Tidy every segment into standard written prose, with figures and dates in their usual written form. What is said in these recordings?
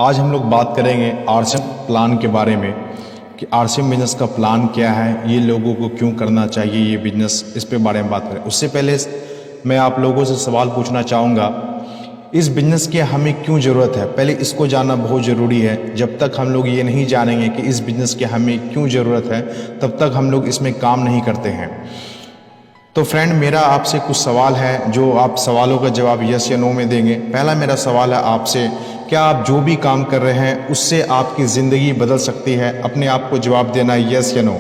आज हम लोग बात करेंगे आरसीएम प्लान के बारे में कि आरसीएम बिजनेस का प्लान क्या है, ये लोगों को क्यों करना चाहिए ये बिजनेस, इस पे बारे में बात करें। उससे पहले मैं आप लोगों से सवाल पूछना चाहूँगा, इस बिजनेस की हमें क्यों ज़रूरत है, पहले इसको जानना बहुत ज़रूरी है। जब तक हम लोग ये नहीं जानेंगे कि इस बिज़नेस की हमें क्यों ज़रूरत है, तब तक हम लोग इसमें काम नहीं करते हैं। तो फ्रेंड, मेरा आपसे कुछ सवाल है जो आप सवालों का जवाब यस या नो में देंगे। पहला मेरा सवाल है आपसे, क्या आप जो भी काम कर रहे हैं उससे आपकी ज़िंदगी बदल सकती है? अपने आप को जवाब देना है यस या नो।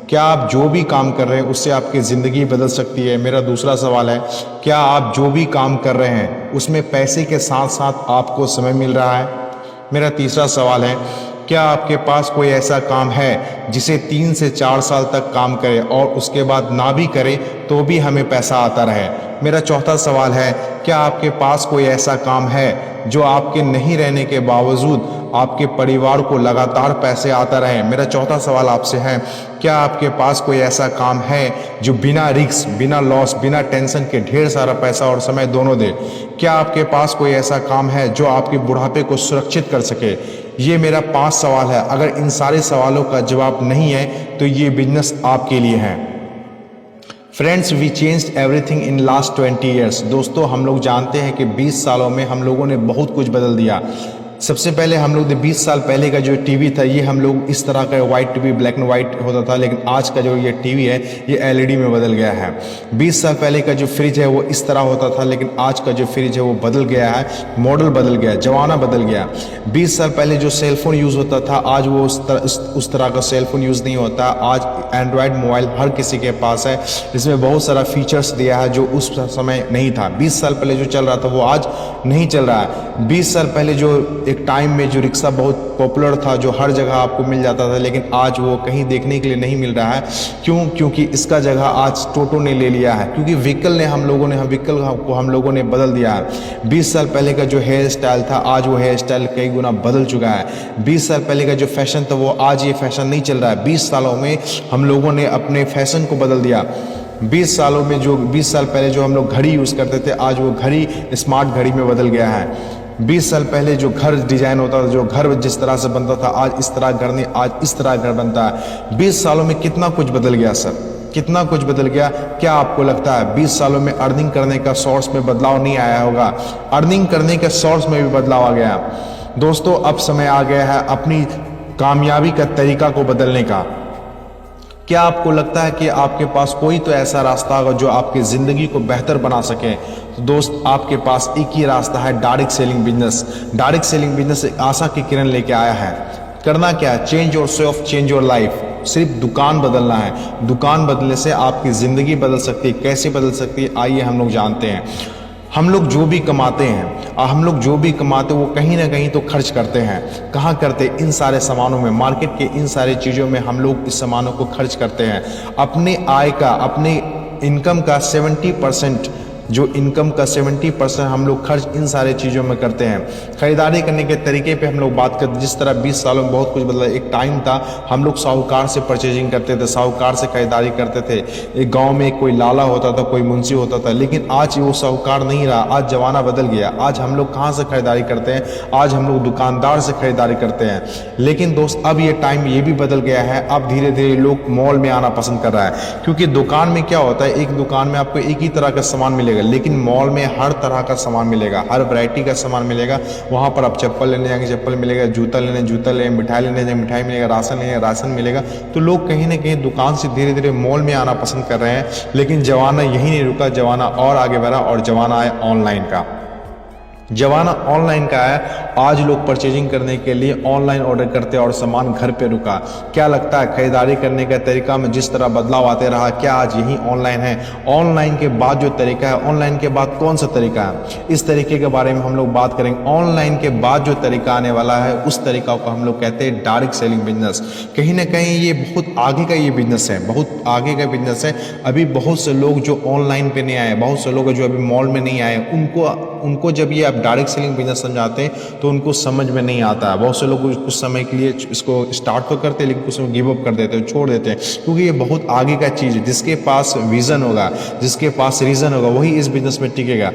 क्या आप जो भी काम कर रहे हैं उससे आपकी ज़िंदगी बदल सकती है? मेरा दूसरा सवाल है, क्या आप जो भी काम कर रहे हैं उसमें पैसे के साथ साथ आपको समय मिल रहा है? मेरा तीसरा सवाल है, क्या आपके पास कोई ऐसा काम है जिसे 3 से 4 साल तक काम करें और उसके बाद ना भी करें तो भी हमें पैसा आता रहे? मेरा चौथा सवाल है, क्या आपके पास कोई ऐसा काम है जो आपके नहीं रहने के बावजूद आपके परिवार को लगातार पैसे आता रहे? मेरा चौथा सवाल आपसे है, क्या आपके पास कोई ऐसा काम है जो बिना रिस्क, बिना लॉस, बिना टेंशन के ढेर सारा पैसा और समय दोनों दे? क्या आपके पास कोई ऐसा काम है जो आपके बुढ़ापे को सुरक्षित कर सके? ये मेरा 5 सवाल है। अगर इन सारे सवालों का जवाब नहीं है तो ये बिजनेस आपके लिए है। Friends, we changed everything in last 20 years. दोस्तों, हम लोग जानते हैं कि 20 सालों में हम लोगों ने बहुत कुछ बदल दिया। सबसे पहले हम लोग 20 साल पहले का जो टीवी था, ये हम लोग इस तरह का white TV, black and white होता था, लेकिन आज का जो ये टीवी है ये एलईडी में बदल गया है। 20 साल पहले का जो फ्रिज है वो इस तरह होता था, लेकिन आज का जो फ्रिज है वो बदल गया है, मॉडल बदल गया, जमाना बदल गया। 20 साल पहले जो सेलफोन यूज़ होता था, आज वो उस तरह का सेलफोन यूज़ नहीं होता। आज एंड्रॉयड मोबाइल हर किसी के पास है, जिसमें बहुत सारा फीचर्स दिया है जो उस समय नहीं था। 20 साल पहले जो चल रहा था वो आज नहीं चल रहा है। 20 साल पहले जो एक टाइम में जो रिक्शा बहुत पॉपुलर था, जो हर जगह आपको मिल जाता था, लेकिन आज वो कहीं देखने के लिए नहीं मिल रहा है। क्यों? क्योंकि इसका जगह आज टोटो ने ले लिया है, क्योंकि व्हीकल को हम लोगों ने बदल दिया है। 20 साल पहले का जो हेयर स्टाइल था, आज वो हेयर स्टाइल कई गुना बदल चुका है। 20 साल पहले का जो फैशन था वो आज ये फैशन नहीं चल रहा है। 20 सालों में हम लोगों ने अपने फैशन को बदल दिया। 20 सालों में जो 20 साल पहले जो हम लोग घड़ी यूज़ करते थे, आज वो घड़ी स्मार्ट घड़ी में बदल गया है। 20 साल पहले जो घर डिजाइन होता था, जो घर जिस तरह से बनता था, आज इस तरह घर नहीं, आज इस तरह घर बनता है। 20 सालों में कितना कुछ बदल गया सर, कितना कुछ बदल गया। क्या आपको लगता है 20 सालों में अर्निंग करने का सोर्स में बदलाव नहीं आया होगा? अर्निंग करने के सोर्स में भी बदलाव आ गया। दोस्तों, अब समय आ गया है अपनी कामयाबी का तरीका को बदलने का। क्या आपको लगता है कि आपके पास कोई तो ऐसा रास्ता होगा जो आपकी ज़िंदगी को बेहतर बना सके? तो दोस्त, आपके पास एक ही रास्ता है, direct selling business. Direct selling business एक आशा की किरण लेके आया है। करना क्या है? Change your self, change your life. सिर्फ दुकान बदलना है। दुकान बदलने से आपकी ज़िंदगी बदल सकती है। कैसे बदल सकती है, आइए हम लोग जानते हैं। हम लोग जो भी कमाते हैं और हम लोग जो भी कमाते हैं वो कहीं ना कहीं तो खर्च करते हैं। कहाँ करते? इन सारे सामानों में, मार्केट के इन सारे चीज़ों में हम लोग इस सामानों को खर्च करते हैं। अपने आय का, अपने इनकम का 70%, जो इनकम का 70% हम लोग खर्च इन सारे चीज़ों में करते हैं। खरीदारी करने के तरीके पे हम लोग बात करते, जिस तरह 20 सालों में बहुत कुछ बदला। एक टाइम था हम लोग साहूकार से परचेजिंग करते थे, साहूकार से खरीदारी करते थे। एक गांव में कोई लाला होता था, कोई मुंशी होता था, लेकिन आज वो साहूकार नहीं रहा। आज जमाना बदल गया। आज हम लोग कहाँ से खरीदारी करते हैं? आज हम लोग दुकानदार से खरीदारी करते हैं। लेकिन दोस्त, अब ये टाइम ये भी बदल गया है। अब धीरे धीरे लोग मॉल में आना पसंद कर रहा है, क्योंकि दुकान में क्या होता है, एक दुकान में आपको एक ही तरह का सामान मिलेगा, लेकिन मॉल में हर तरह का सामान मिलेगा, हर वैरायटी का सामान मिलेगा। वहाँ पर आप चप्पल लेने जाएंगे, चप्पल मिलेगा, जूता लेने जूता लेंगे, मिठाई लेने जाएंगे, मिठाई मिलेगा, राशन लेंगे, राशन मिलेगा। तो लोग कहीं ना कहीं दुकान से धीरे धीरे मॉल में आना पसंद कर रहे हैं। लेकिन जमाना यही नहीं रुका, जमाना और आगे बढ़ा और जमाना है ऑनलाइन का। जमाना ऑनलाइन का है। आज लोग परचेजिंग करने के लिए ऑनलाइन ऑर्डर करते हैं और सामान घर पे रुका। क्या लगता है खरीदारी करने का तरीका में जिस तरह बदलाव आते रहा, क्या आज यही ऑनलाइन है? ऑनलाइन के बाद जो तरीका है, ऑनलाइन के बाद कौन सा तरीका है, इस तरीके के बारे में हम लोग बात करेंगे। ऑनलाइन के बाद जो तरीका आने वाला है, उस तरीका को हम लोग कहते हैं डायरेक्ट सेलिंग बिजनेस। कहीं ना कहीं ये बहुत आगे का ये बिजनेस है, बहुत आगे का बिजनेस है। अभी बहुत से लोग जो ऑनलाइन पे नहीं आए, बहुत से लोग जो अभी मॉल में नहीं आए, उनको जब ये डायरेक्ट सेलिंग बिजनेस समझाते हैं तो उनको समझ में नहीं आता है। बहुत से लोग कुछ समय के लिए इसको स्टार्ट तो करते हैं, लेकिन कुछ गिव अप कर देते हैं, छोड़ देते हैं, क्योंकि ये बहुत आगे का चीज़ है। जिसके पास विज़न होगा, जिसके पास रीज़न होगा, वही इस बिजनेस में टिकेगा।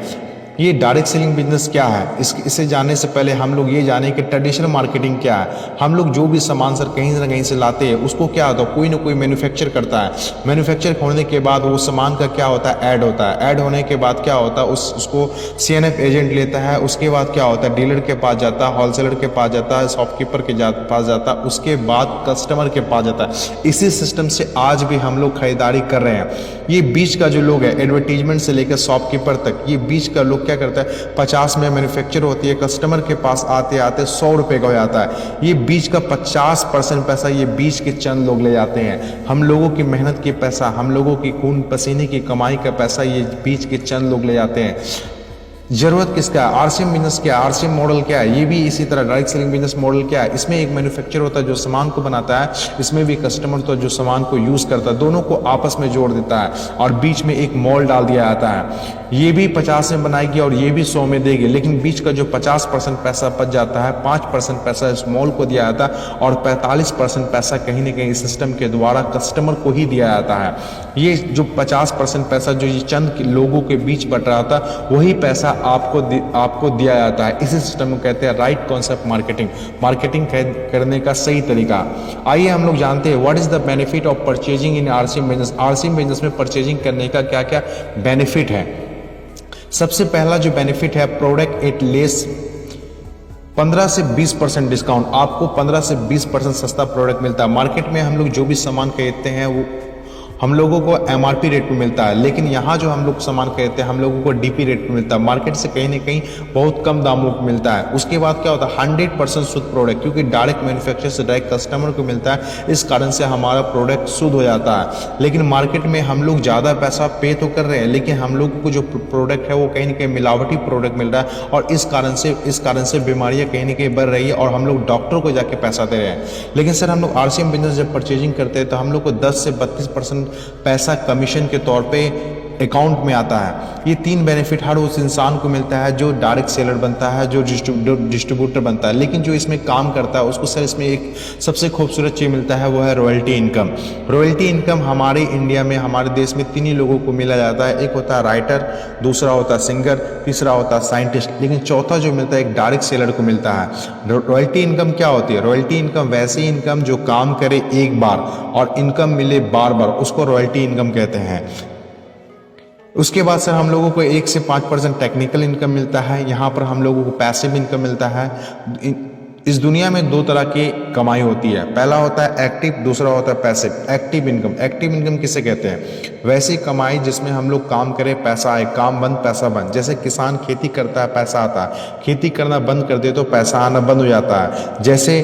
ये डायरेक्ट सेलिंग बिजनेस क्या है, इसे जानने से पहले हम लोग ये जाने कि ट्रेडिशनल मार्केटिंग क्या है। हम लोग जो भी सामान सर कहीं ना कहीं से लाते हैं, उसको क्या होता है, कोई ना कोई मैन्युफैक्चर करता है। मैन्युफैक्चर होने के बाद वो सामान का क्या होता है, ऐड होता है। ऐड होने के बाद क्या होता है, उसको CNF एजेंट लेता है। उसके बाद क्या होता है, डीलर के पास जाता है, होलसेलर के पास जाता है, शॉपकीपर के पास जाता है, उसके बाद कस्टमर के पास जाता है। इसी सिस्टम से आज भी हम लोग खरीदारी कर रहे हैं। ये बीच का जो लोग है, एडवर्टीजमेंट से लेकर शॉपकीपर तक, ये बीच का लोग क्या करता है, 50 में मैन्युफैक्चर होती है, कस्टमर के पास आते आते 100 रुपये का हो जाता है। ये बीच का 50% पैसा ये बीच के चंद लोग ले जाते हैं। हम लोगों की मेहनत की पैसा, हम लोगों की खून पसीने की कमाई का पैसा ये बीच के चंद लोग ले जाते हैं। जरूरत किसका है, RCM बिजनेस क्या है, RCM मॉडल क्या है, ये भी इसी तरह डायरेक्ट सेलिंग बिजनेस मॉडल क्या है। इसमें एक मैन्युफैक्चर होता है जो सामान को बनाता है, इसमें भी कस्टमर होता है जो सामान को यूज करता है, दोनों को आपस में जोड़ देता है और बीच में एक मॉल डाल दिया जाता है। ये भी 50 में बनाएगी और ये भी 100 में देगी, लेकिन बीच का जो 50% पैसा बच जाता है, 5% पैसा इस मॉल को दिया जाता है और 45% पैसा कहीं ना कहीं सिस्टम के द्वारा कस्टमर को ही दिया जाता है। ये जो 50% पैसा जो ये चंद लोगों के बीच बट रहा था, वही पैसा आपको दिया जाता है। इसी सिस्टम को कहते हैं राइट कॉन्सेप्ट मार्केटिंग, मार्केटिंग करने का सही तरीका। आइए हम लोग जानते हैं what is the benefit of purchasing in RCM business. RCM business में परचेजिंग करने का क्या क्या बेनिफिट है। सबसे पहला जो बेनिफिट है, प्रोडक्ट एट लेस 15 से 20% डिस्काउंट। आपको 15 से 20% सस्ता प्रोडक्ट मिलता है। मार्केट में हम लोग जो भी सामान खरीदते हैं वो हम लोगों को MRP रेट पे मिलता है, लेकिन यहाँ जो हम लोग सामान खरीदते हैं हम लोगों को DP रेट पे मिलता है। मार्केट से कहीं ना कहीं बहुत कम दामों पे मिलता है। उसके बाद क्या होता है, 100% शुद्ध प्रोडक्ट, क्योंकि डायरेक्ट मैन्युफैक्चर से डायरेक्ट कस्टमर को मिलता है, इस कारण से हमारा प्रोडक्ट शुद्ध हो जाता है। लेकिन मार्केट में हम लोग ज़्यादा पैसा पे तो कर रहे हैं, लेकिन हम लोगों को जो प्रोडक्ट है वो कहीं ना कहीं मिलावटी प्रोडक्ट मिल रहा है और इस कारण से बीमारियाँ कहीं ना कहीं बढ़ रही है और हम लोग डॉक्टर को जाके पैसा दे रहे हैं। लेकिन सर हम लोग RCM बिजनेस जब परचेजिंग करते हैं तो हम लोग को 10 से 32% पैसा कमीशन के तौर पे अकाउंट में आता है। ये 3 बेनिफिट हर उस इंसान को मिलता है जो डायरेक्ट सेलर बनता है, जो डिस्ट्रीब्यूटर बनता है। लेकिन जो इसमें काम करता है उसको सर इसमें एक सबसे खूबसूरत चीज़ मिलता है, वो है रॉयल्टी इनकम। रॉयल्टी इनकम हमारे इंडिया में, हमारे देश में 3 ही लोगों को मिला जाता है। एक होता है राइटर, दूसरा होता है सिंगर, तीसरा होता है साइंटिस्ट, लेकिन चौथा जो मिलता है एक डायरेक्ट सेलर को मिलता है। रॉयल्टी इनकम क्या होती है? रॉयल्टी इनकम वैसी इनकम जो काम करे एक बार और इनकम मिले बार बार, उसको रॉयल्टी इनकम कहते हैं। उसके बाद सर हम लोगों को 1 से 5% टेक्निकल इनकम मिलता है। यहाँ पर हम लोगों को पैसिव इनकम मिलता है। इस दुनिया में 2 तरह की कमाई होती है, पहला होता है एक्टिव, दूसरा होता है पैसिव। एक्टिव इनकम किसे कहते हैं? वैसी कमाई जिसमें हम लोग काम करें पैसा आए, काम बंद पैसा बंद। जैसे किसान खेती करता है पैसा आता है, खेती करना बंद कर दे तो पैसा आना बंद हो जाता है। जैसे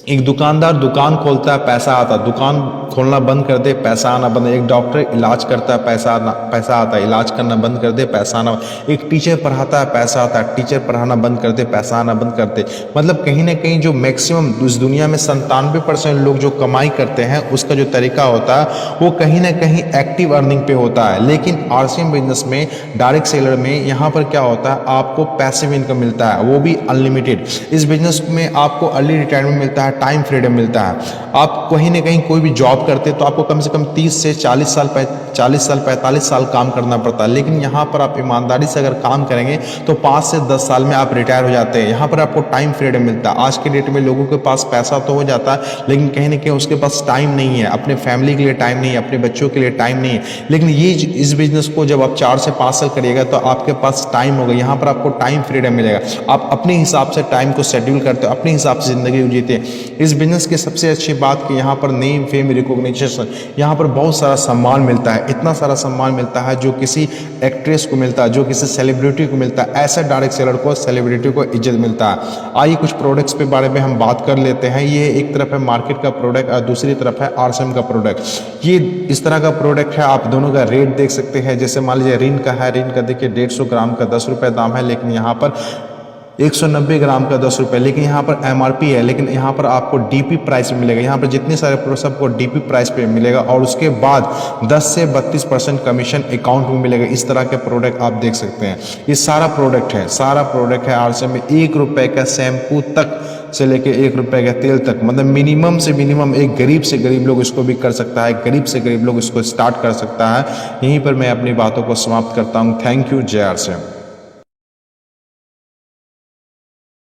एक दुकानदार दुकान खोलता है पैसा आता है, दुकान खोलना बंद कर दे पैसा आना बंद। एक डॉक्टर इलाज करता है पैसा आता है, इलाज करना बंद कर दे पैसा आना। एक टीचर पढ़ाता है पैसा आता है, टीचर पढ़ाना बंद कर दे पैसा आना बंद कर दे। मतलब कहीं ना कहीं जो मैक्सिमम इस दुनिया में 97% लोग जो कमाई करते हैं उसका जो तरीका होता है वो कहीं ना कहीं एक्टिव अर्निंग पे होता है। लेकिन RCM बिजनेस में, डायरेक्ट सेलर में, यहाँ पर क्या होता है, आपको पैसिव इनकम मिलता है, वो भी अनलिमिटेड। इस बिजनेस में आपको अर्ली रिटायरमेंट मिलता है, टाइम फ्रीडम मिलता है। आप कहीं ना कहीं कोई भी जॉब करते तो आपको कम से कम 30 से 40 साल 45 साल काम करना पड़ता है, लेकिन यहाँ पर आप ईमानदारी से अगर काम करेंगे तो 5 से 10 साल में आप रिटायर हो जाते हैं। यहाँ पर आपको टाइम फ्रीडम मिलता है। आज के डेट में लोगों के पास पैसा तो हो जाता है, लेकिन कहीं ना कहीं उसके पास टाइम नहीं है, अपने फैमिली के लिए टाइम नहीं है, अपने बच्चों के लिए टाइम नहीं है। लेकिन इस बिजनेस को जब आप 4 से 5 साल करिएगा तो आपके पास टाइम होगा। यहाँ पर आपको टाइम फ्रीडम मिलेगा, आप अपने हिसाब से टाइम को शेड्यूल करते हो, अपने हिसाब से ज़िंदगी जीते हैं। इस बिजनेस की सबसे अच्छी बात कि यहाँ पर नेम, फेम, रिकॉग्निशन, यहाँ पर बहुत सारा सम्मान मिलता है। इतना सारा सम्मान मिलता है जो किसी एक्ट्रेस को मिलता है, जो किसी सेलिब्रिटी को मिलता है, ऐसा डायरेक्ट सेलर को, सेलिब्रिटी को इज्जत मिलता है। आइए कुछ प्रोडक्ट्स के बारे में हम बात कर लेते हैं। ये एक तरफ है मार्केट का प्रोडक्ट और दूसरी तरफ है RCM का प्रोडक्ट। ये इस तरह का प्रोडक्ट है, आप दोनों का रेट देख सकते हैं। जैसे मान लीजिए रिन का है, रिन का देखिए 150 ग्राम का 10 रुपये दाम है, लेकिन यहाँ पर 190 ग्राम का 10 रुपये, लेकिन यहाँ पर MRP है, लेकिन यहाँ पर आपको DP प्राइस में मिलेगा। यहाँ पर जितने सारे प्रोडक्ट आपको DP प्राइस पे मिलेगा और उसके बाद 10 से 32% कमीशन अकाउंट में मिलेगा। इस तरह के प्रोडक्ट आप देख सकते हैं। ये सारा प्रोडक्ट है RCM में। 1 रुपये का शैम्पू तक से लेके 1 रुपये का तेल तक, मतलब मिनिमम से मिनिमम एक गरीब से गरीब लोग इसको भी कर सकता है, गरीब से गरीब लोग इसको स्टार्ट कर सकता है। यहीं पर मैं अपनी बातों को समाप्त करता हूँ। Thank you. जय RCM।